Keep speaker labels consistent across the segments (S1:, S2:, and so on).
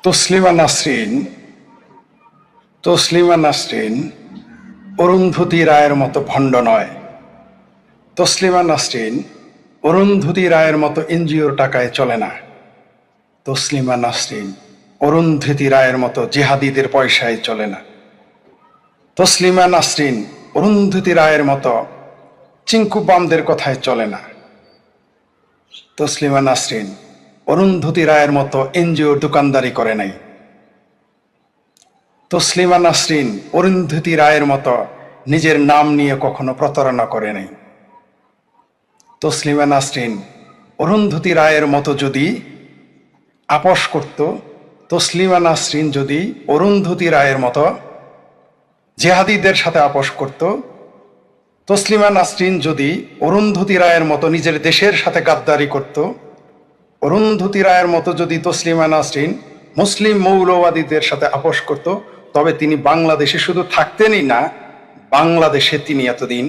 S1: তসলিমা নাসরিন তসলিমা নাসরিন অরুন্ধতী রায়ের মতো ভণ্ড নয়। তসলিমা নাসরিন অরুন্ধতী রায়ের মতো এনজিওর টাকায় চলে না। তসলিমা নাসরিন অরুন্ধতী রায়ের মতো জিহাদিদের পয়সায় চলে না। তসলিমা নাসরিন অরুন্ধতী রায়ের মতো চিঙ্কু বামদের কথায় চলে না। তসলিমা নাসরিন অরুন্ধতী রায়ের মতো এনজিওর দোকানদারি করে নাই। তসলিমা নাসরিন অরুন্ধতী রায়ের মতো নিজের নাম নিয়ে কখনো প্রতারণা করে নাই। তসলিমা নাসরিন অরুন্ধতী রায়ের মতো যদি আপোষ করত, তসলিমা নাসরিন যদি অরুন্ধতী রায়ের মতো জেহাদিদের সাথে আপোষ করত, তসলিমা নাসরিন যদি অরুন্ধতী রায়ের মতো নিজের দেশের সাথে গাদ্দারি করত, অরুন্ধতী রায়ের মতো যদি তসলিমা নাসরিন মুসলিম মৌলবাদীদের সাথে আপোষ করত, তবে তিনি বাংলাদেশে শুধু থাকতেনই না, বাংলাদেশে তিনি এতদিন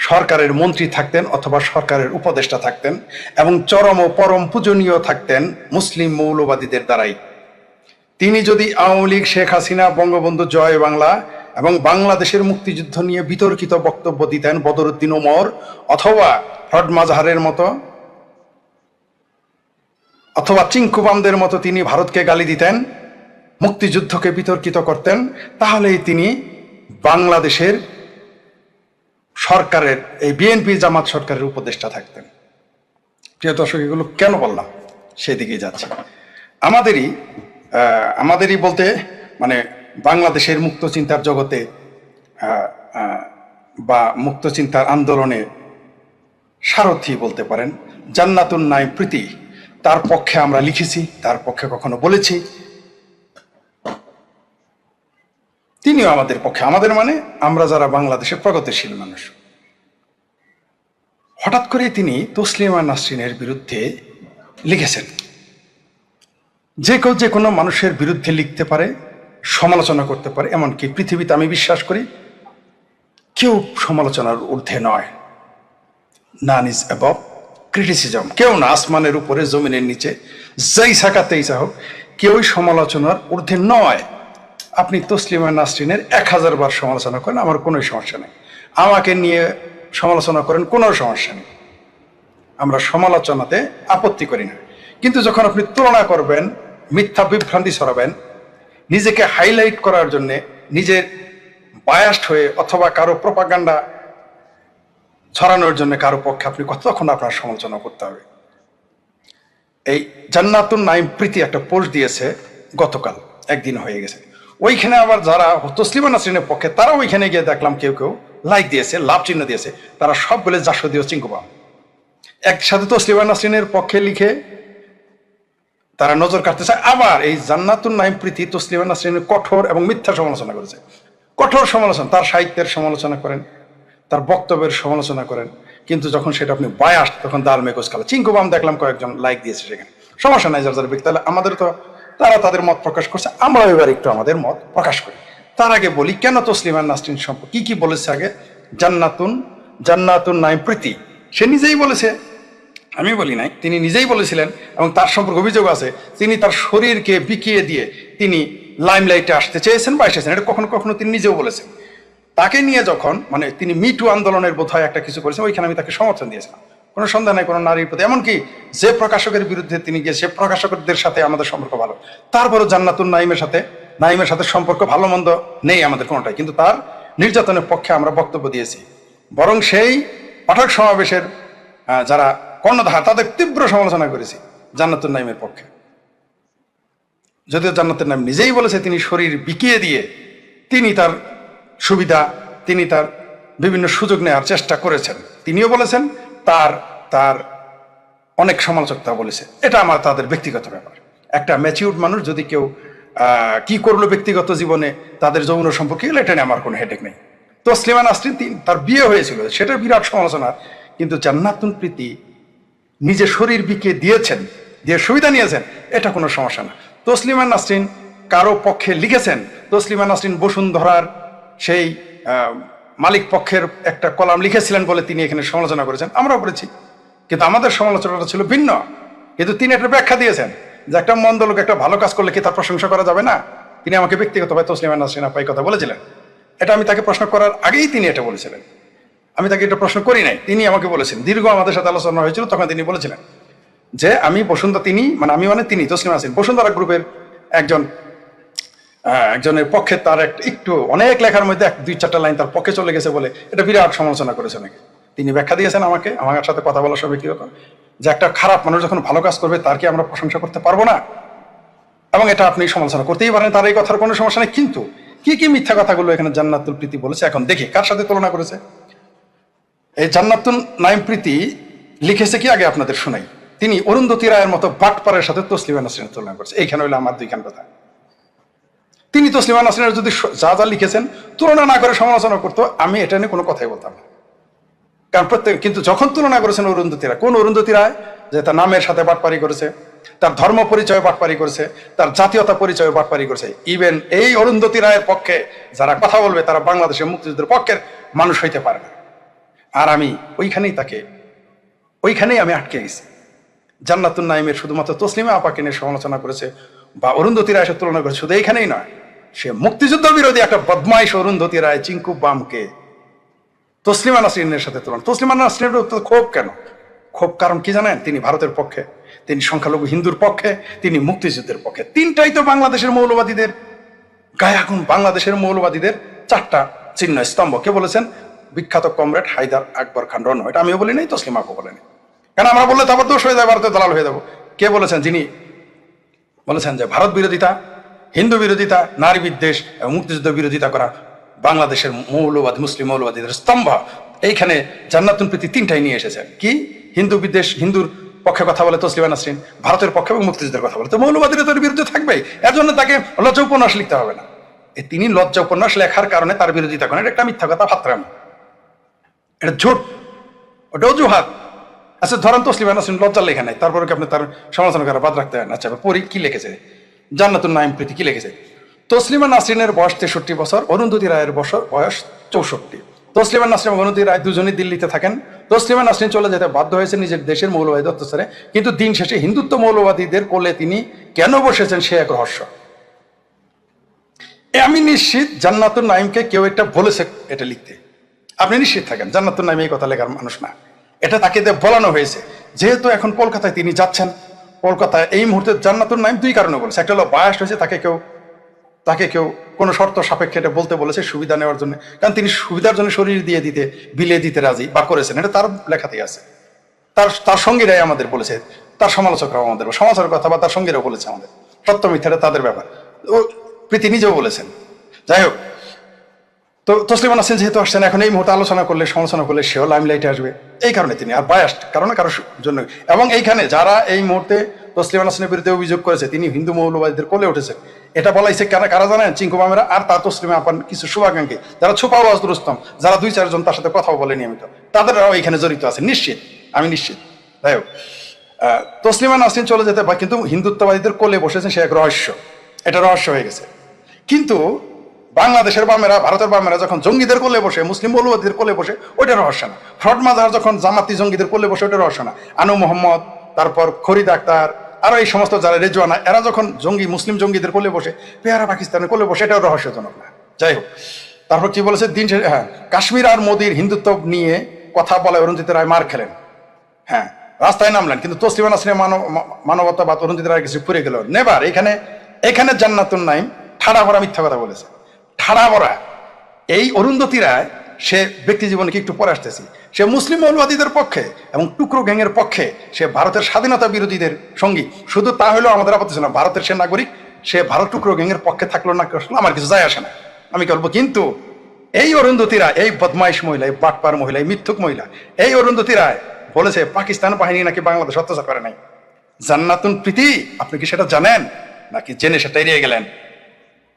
S1: সরকারের মন্ত্রী থাকতেন অথবা সরকারের উপদেষ্টা থাকতেন এবং চরম ও পরম পূজনীয় থাকতেন মুসলিম মৌলবাদীদের দ্বারাই। তিনি যদি আওয়ামী লীগ, শেখ হাসিনা, বঙ্গবন্ধু জয় বাংলা এবং বাংলাদেশের মুক্তিযুদ্ধ নিয়ে বিতর্কিত বক্তব্য দিতেন বদরুদ্দিন ওমর অথবা ফ্রড মাজাহারের মতো অথবা চিঙ্কুবামদের মতো তিনি ভারতকে গালি দিতেন, মুক্তিযুদ্ধকে বিতর্কিত করতেন, তাহলেই তিনি বাংলাদেশের সরকারের এই বিএনপি জামাত সরকারের উপদেষ্টা থাকতেন। প্রিয় দর্শক, এগুলো কেন বললাম? সেদিকেই যাচ্ছে। আমাদেরই বলতে মানে বাংলাদেশের মুক্ত চিন্তার জগতে বা মুক্ত চিন্তার আন্দোলনে সারথি বলতে পারেন জান্নাতুন নাঈম প্রীতি, তার পক্ষে আমরা লিখেছি, তার পক্ষে কখনো বলেছি। তিনিও আমাদের পক্ষে, আমাদের মানে আমরা যারা বাংলাদেশের প্রগতিশীল মানুষ। হঠাৎ করে তিনি তসলিমা নাসরিনের বিরুদ্ধে লিখেছেন। যে কেউ যে কোনো মানুষের বিরুদ্ধে লিখতে পারে, সমালোচনা করতে পারে, এমনকি পৃথিবীতে আমি বিশ্বাস করি কেউ সমালোচনার ঊর্ধ্বে নয়। নান ইজ অ্যাবভ ক্রিটিসিজম। কেউ না, আসমানের উপরে জমিনের নিচে যেই সাকাতেই হোক, কেউই সমালোচনার ঊর্ধ্বে নয়। আপনি তসলিমা নাসরিনের 1000 বার সমালোচনা করেন, আমার কোনো সমস্যা নেই। আমাকে নিয়ে সমালোচনা করেন, কোনো সমস্যা নেই। আমরা সমালোচনাতে আপত্তি করি না। কিন্তু যখন আপনি তুলনা করবেন, মিথ্যা বিভ্রান্তি ছড়াবেন, নিজেকে হাইলাইট করার জন্য নিজের বায়াসড হয়ে অথবা কারো প্রপাগান্ডা ছড়ানোর জন্য কারো পক্ষে আপনি কতক্ষণ আপনার সমালোচনা করতে হবে। এই জান্নাতুন নাঈম প্রীতি একটা পোস্ট দিয়েছে গতকাল, একদিন হয়ে গেছে। ওইখানে আবার যারা তসলিমা নাসরিনের পক্ষে, তারা ওইখানে গিয়ে দেখলাম কেউ কেউ লাইক দিয়েছে, লাভ চিহ্ন দিয়েছে। তারা সব বলে জাসদীয় চিঙ্কুবাম একসাথে তসলিমা নাসরিনের পক্ষে লিখে তারা নজর কাটতে চায়। আবার এই জান্নাতুন নাঈম প্রীতি তসলিমা নাসরিনের কঠোর এবং মিথ্যা সমালোচনা করেছে। কঠোর সমালোচনা, তার সাহিত্যের সমালোচনা করেন, তার বক্তব্যের সমালোচনা করেন, কিন্তু যখন সেটা আপনি বায়াস, তখন দাল মেঘোজ কালো। চিঙ্কুবাম দেখলাম কয়েকজন লাইক দিয়েছে সেখানে, সমস্যা নাই যার যার ব্যক্তি। তাহলে আমাদের তো তারা তাদের মত প্রকাশ করছে, আমরা এবার একটু আমাদের মত প্রকাশ করি। তার আগে বলি কেন তসলিমা নাসরিন সম্পর্কে কি বলেছে। আগে জান্নাতুন নাঈম প্রীতি সে নিজেই বলেছে, আমি বলি নাই, তিনি নিজেই বলেছিলেন এবং তার সম্পর্কে অভিযোগ আছে তিনি তার শরীরকে বিকিয়ে দিয়ে তিনি লাইমলাইটে আসতে চেয়েছেন বা এসেছেন। এটা কখনো কখনো তিনি নিজেও বলেছেন। তাকে নিয়ে যখন মানে তিনি মিটু আন্দোলনের বোধহয় একটা কিছু করেছেন, ওইখানে আমি তাকে সমর্থন দিয়েছিলাম, কোনো সন্দেহ নাই কোনো নারীর প্রতি। এমনকি যে প্রকাশকের বিরুদ্ধে তিনি গিয়ে, সে প্রকাশকদের সাথে আমাদের সম্পর্ক ভালো, তারপরও জান্নাতুন নাঈমের সাথে সম্পর্ক ভালো মন্দ নেই আমাদের কোনোটাই, কিন্তু তার নির্যাতনের পক্ষে আমরা বক্তব্য দিয়েছি। বরং সেই পাঠক সমাবেশের যারা কর্ণধার, তাদের তীব্র সমালোচনা করেছি জান্নাতুন নাঈমের পক্ষে। যদিও জান্নাতুন নাঈম নিজেই বলেছে তিনি শরীর বিকিয়ে দিয়ে তিনি তার সুবিধা, তিনি তার বিভিন্ন সুযোগ নেওয়ার চেষ্টা করেছেন। তিনিও বলেছেন, তার অনেক সমালোচক তা বলেছে। এটা আমার তাদের ব্যক্তিগত ব্যাপার। একটা ম্যাচিউরড মানুষ যদি কেউ কি করলো ব্যক্তিগত জীবনে তাদের যৌন সম্পর্কে, এটা নিয়ে আমার কোনো হেডেক নেই। তসলিমা নাসরিন তার বিয়ে হয়েছিল, সেটা বিরাট সমালোচনা, কিন্তু জান্নাতুন প্রীতি নিজে শরীর বিকিয়ে দিয়েছেন, দিয়ে সুবিধা নিয়েছেন, এটা কোনো সমস্যা না। তসলিমা নাসরিন কারো পক্ষে লিখেছেন, তসলিমা নাসরিন বসুন্ধরার সেই মালিক পক্ষের একটা কলাম লিখেছিলেন বলে তিনি এখানে সমালোচনা করেছেন, আমরাও করেছি, কিন্তু আমাদের সমালোচনাটা ছিল ভিন্ন। কিন্তু তিনি একটা ব্যাখ্যা দিয়েছেন যে একটা মন্দ লোক একটা ভালো কাজ করলে কি তার প্রশংসা করা যাবে না? তিনি আমাকে ব্যক্তিগতভাবে তসলিমা নাসরিন আপা এই কথা বলেছিলেন। এটা আমি তাকে প্রশ্ন করার আগেই তিনি এটা বলেছিলেন। আমি তাকে এটা প্রশ্ন করি নাই, তিনি আমাকে বলেছেন। দীর্ঘ আমাদের সাথে আলোচনা হয়েছিল, তখন তিনি বলেছিলেন যে আমি বসুন্ধরা, তিনি তসলিমা নাসরিন বসুন্ধরা গ্রুপের একজনের পক্ষে, তার একটু অনেক লেখার মধ্যে 2-4টা লাইন তার পক্ষে চলে গেছে বলে এটা বিরাট সমালোচনা করেছে নাকি। তিনি ব্যাখ্যা দিয়েছেন আমাকে, আমার সাথে কথা বলার সময় ব্যক্তিগত, যে একটা খারাপ মানুষ যখন ভালো কাজ করবে তার কি আমরা প্রশংসা করতে পারবো না? এবং এটা আপনি সমালোচনা করতেই পারেন, তার এই কথার কোনো সমস্যা নেই। কিন্তু কি কি মিথ্যা কথাগুলো এখানে জান্নাতুল প্রীতি বলেছে, এখন দেখি কার সাথে তুলনা করেছে। এই জান্নাতুল নাইম প্রীতি লিখেছে কি, আগে আপনাদের শোনাই। তিনি অরুন্ধতী রায়ের মতো বাটপারের সাথে তসলিমা নাসরিনের তুলনা করেছে। এইখানে হইলো আমার দুইখান কথা। তিনি তসলিমা নাসরিনের যদি যা যা লিখেছেন তুলনা না করে সমালোচনা করতো, আমি এটা নিয়ে কোনো কথাই বলতাম না। কারণ কিন্তু যখন তুলনা করেছেন অরুন্ধতী রায়, কোন অরুন্ধতী রায়? যে তার নামের সাথে বাটপারি করেছে, তার ধর্ম পরিচয় বাটপারি করেছে, তার জাতীয়তা পরিচয় বাটপারি করেছে। ইভেন এই অরুন্ধতী রায়ের পক্ষে যারা কথা বলবে তারা বাংলাদেশের মুক্তিযুদ্ধের পক্ষের মানুষ হইতে পারে না। আর আমি ওইখানেই আমি আটকে গেছি। জান্নাতুন নাইমের শুধুমাত্র তসলিমা আপাকে নিয়ে সমালোচনা করেছে বা অরুন্ধতী রায়ের সাথে তুলনা করেছে, শুধু এইখানেই নয়, সে মুক্তিযুদ্ধ বিরোধী একটা বদমাইশ অরুন্ধতী রায় চিঙ্কু বামকে তসলিমা নাসরিনের সাথে তুলনা। তসলিমা নাসরিনের ক্ষোভ কেন? ক্ষোভ কারণ কি জানেন? তিনি ভারতের পক্ষে, তিনি সংখ্যালঘু হিন্দুর পক্ষে, তিনি মুক্তিযুদ্ধের পক্ষে। তিনটাই তো বাংলাদেশের মৌলবাদীদের গায়ে আগুন, বাংলাদেশের মৌলবাদীদের 4টা চিহ্ন স্তম্ভ। কে বলেছেন? বিখ্যাত কমরেড হায়দার আকবর খান রণ। এটা আমিও বলি নাই, তসলিমা আপু বলেনি। কেন আমরা বললে তারপর দোষ হয়ে যায়, ভারতের দালাল হয়ে যাবো। কে বলেছেন? যিনি বলেছেন যে ভারত বিরোধিতা, হিন্দু বিরোধিতা, নারী বিদ্বেষ এবং মুক্তিযুদ্ধ বিরোধিতা করা বাংলাদেশের মৌলবাদী, মুসলিম মৌলবাদীদের স্তম্ভ। এইখানে জান্নাতুল প্রীতি 3টাই নিয়ে এসেছেন। কি? হিন্দু বিদ্বেষ, হিন্দুর পক্ষে কথা বলে তসলিমা নাসরিন, ভারতের পক্ষে এবং মুক্তিযুদ্ধের কথা বলে। তো মৌলবাদীরা তোর বিরুদ্ধে থাকবেই, এর জন্য তাকে লজ্জা উপন্যাস লিখতে হবে না। তিনি লজ্জা উপন্যাস লেখার কারণে তার বিরোধিতা করেন, এটা একটা মিথ্যা কথা, ফাত্রামি, এটা ঝুট, ওটা অজুহাত। আচ্ছা ধরেন তসলিমা নাসরিন লজ্জার লেখা নাই, তারপরে কি আপনি তার সমালোচনা করা বাদ রাখতে হয়? আচ্ছা পরি কি লিখেছে জান্নাতুন নাইম প্রীতি, কি লিখেছে? তসলিমা নাসরিনের বয়স 63 বছর, অরুন্ধতী রায়ের বয়স 64। তসলিমা নাসরিন এবং অরুন্ধতী রায় দুজনই দিল্লিতে থাকেন। তসলিমা নাসরিন চলে যেতে বাধ্য হয়েছে নিজের দেশের মৌলবাদী অত্যাচারে, কিন্তু দিন শেষে হিন্দুত্ব মৌলবাদীদের কোলে তিনি কেন বসেছেন সে এক রহস্য। আমি নিশ্চিত জান্নাতুন নাইমকে কেউ একটা বলেছে এটা লিখতে। আপনি নিশ্চিত থাকেন জান্নাতুন নাইম এই কথা লেখার মানুষ না, এটা তাকে বলানো হয়েছে। যেহেতু এখন কলকাতায় তিনি যাচ্ছেন, কলকাতায় এই মুহূর্তে জান্নাতুন নাইম 2 কারণে বলেছে। একটা হলো বায়াস হয়েছে, তাকে কেউ কোনো শর্ত সাপেক্ষে এটা বলতে বলেছে সুবিধা নেওয়ার জন্য, কারণ তিনি সুবিধার জন্য শরীর বিলিয়ে দিতে রাজি বা করেছেন, এটা তার লেখাতেই আছে। তার সঙ্গীরাই আমাদের বলেছে, তার সমালোচকরাও আমাদের, সমালোচকের কথা বা তার সঙ্গীরাও বলেছে আমাদের। সত্য মিথ্যাটা তাদের ব্যাপার, ও প্রীতি নিজেও বলেছেন। যাই হোক, তো তসলিমা নাসরিন যেহেতু আসছেন, এখন এই মুহূর্তে আলোচনা করলে, সমালোচনা করলে সেও লাইমলাইটে আসবে, এই কারণে তিনি আর বায়াস্ট কারণে কারোর জন্য। এবং এইখানে যারা এই মুহূর্তে তসলিমা নাসরিনের বিরুদ্ধে অভিযোগ করেছে তিনি হিন্দু মৌলবাদীদের কোলে উঠেছে, এটা বলাইছে কারা জানেন? চিঙ্কু মামেরা আর তার তসলিমা আপান কিছু শুভাকাঙ্ক্ষী, যারা ছোপা আওয়াজ রুস্তম, যারা 2-4 জন তার সাথে কথাও বলে নিয়মিত, তাদেরও এখানে জড়িত আছে, নিশ্চিত, আমি নিশ্চিত। যাই হোক, তসলিমা নাসরিন চলে যেতে বা কিন্তু হিন্দুত্ববাদীদের কোলে বসেছেন সে এক রহস্য, এটা রহস্য হয়ে গেছে। কিন্তু বাংলাদেশের বামেরা, ভারতের বামেরা যখন জঙ্গিদের কোলে বসে, মুসলিম মৌলবাদীদের কোলে বসে, ওইটা রহস্য না। ফ্রড মাজার যখন জামাতি জঙ্গিদের কোলে বসে, ওইটা রহস্য না। আনু মোহাম্মদ, তারপর ফরিদ আক্তার, আরো এই সমস্ত যারা রেজওয়ানা, এরা যখন মুসলিম জঙ্গিদের কোলে বসে, পেয়ারা পাকিস্তানের কোলে বসে, এটাও রহস্যজনক না। যাই হোক, তারপর কি বলেছে? কাশ্মীর আর মোদির হিন্দুত্ব নিয়ে কথা বলে অরুন্ধতী রায় মার খেলেন, হ্যাঁ রাস্তায় নামলেন, কিন্তু তসলিমা নাসরিনের মানবতাবাদ অরুন্ধতী রায় কিছু ফুরে গেল নেবার। এখানে জান্নাতুন নাইম ঠাড়া ভরা মিথ্যা কথা বলেছে, ঠাড়া ভরা। এই অরুন্ধতী রায়, সে ব্যক্তি জীবনে কি একটু পরে আসতেছি, সে মুসলিম মৌলবাদীদের পক্ষে এবং টুকরো গ্যাংয়ের পক্ষে, সে ভারতের স্বাধীনতা বিরোধীদের সঙ্গী। শুধু তা হলেও আমাদের আপত্তি ছিল না, ভারতের সে নাগরিক, সে ভারত টুকরো গ্যাংয়ের পক্ষে থাকলো না আমার কিছু যায় আসে না, আমি বলবো। কিন্তু এই অরুন্ধতী রায়, এই বদমাইশ মহিলা, এই বাটপার মহিলা, এই মিথ্যুক মহিলা, এই অরুন্ধতী রায় বলেছে পাকিস্তান বাহিনী নাকি বাংলাদেশ অত্যাচার করে নাই। জান্নাতুন প্রীতি, আপনি কি সেটা জানেন নাকি জেনে সেটা এড়িয়ে গেলেন?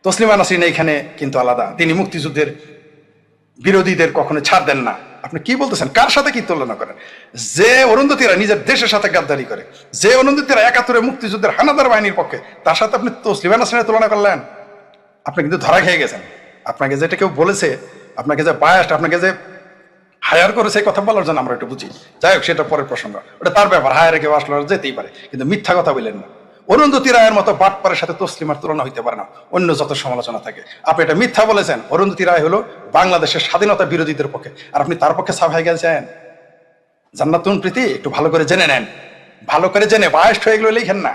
S1: তসলিমা নাসরিন এইখানে কিন্তু আলাদা, তিনি মুক্তিযুদ্ধের বিরোধীদের কখনো ছাড় দেন না। আপনি কি বলতেছেন? কার সাথে কি তুলনা করেন? যে অরুন্ধতীরা নিজের দেশের সাথে গাদ্দারি করে, যে অরুন্ধতীরা 71-এ মুক্তিযুদ্ধের হানাদার বাহিনীর পক্ষে, তার সাথে আপনি তসলিমা নাসরিনের তুলনা করলেন। আপনি কিন্তু ধরা খেয়ে গেছেন। আপনাকে যেটা কেউ বলেছে, আপনাকে যে বায়াস্ট, আপনাকে যে হায়ার করেছে কথা বলার জন্য, আমরা একটু বুঝি। যাই হোক, সেটা পরের প্রসঙ্গ, ওটা তার ব্যাপার, হায়ারে কেউ আসলে যেতেই পারে, কিন্তু মিথ্যা কথা বললেন না। অরুন্ধতী রায়ের মতো বাটপারের সাথে তসলিমার তুলনা হইতে পারে না, অন্য যত সমালোচনা থাকে। আপনি এটা মিথ্যা বলেছেন। অরুন্ধতী রায় হলো বাংলাদেশের স্বাধীনতা বিরোধীদের পক্ষে, আর আপনি তার পক্ষে সাফাই গেছেন। জান্নাতুন প্রীতি একটু ভালো করে জেনে নেন, ভালো করে জেনে বায়াস্ট হয়ে গেলে লিখেন না।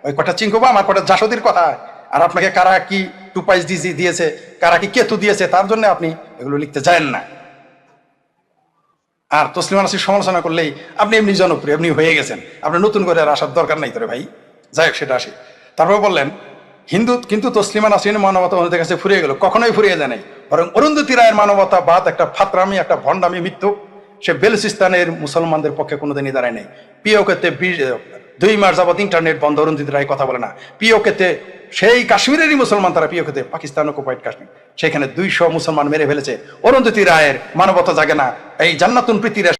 S1: ওই কটা চিঙ্কুবা আমার কটা জাসদির কথা, আর আপনাকে কারা কি টুপাইস ডিজি দিয়েছে, কারা কি কেতু দিয়েছে, তার জন্য আপনি এগুলো লিখতে যান না। আর তসলিমা নাসরিন সমালোচনা করলেই আপনি এমনি জনপ্রিয়, এমনি হয়ে গেছেন, আপনার নতুন করে আর আসার দরকার নাই তোরে ভাই। যাই হোক, সেটা আসি। তারপর বললেন হিন্দু কিন্তু তসলিমা নাসরিনের মানবতা ওনাদের কাছে ফুরিয়ে গেল। কখনোই ফুরিয়ে যায় নাই, বরং অরুন্ধতী রায়ের মানবতা বাদ একটা ফাতরামি, একটা ভণ্ডামি, মৃত্যু। সে বেলুচিস্তানের মুসলমানদের পক্ষে কোনোদিনই দাঁড়ায় নাই। পিওকেতে 2 মাস যাবৎ ইন্টারনেট বন্ধ, অরুন্ধতী রায় কথা বলে না। পিওকেতে সেই কাশ্মীরেরই মুসলমান, তারা পিওকেতে পাকিস্তান অকুপাইড কাশ্মীর, সেখানে 200 মুসলমান মেরে ফেলেছে। অরুন্ধতী রায়ের মানবতা জাগে না, এই জান্নাতুন প্রীতির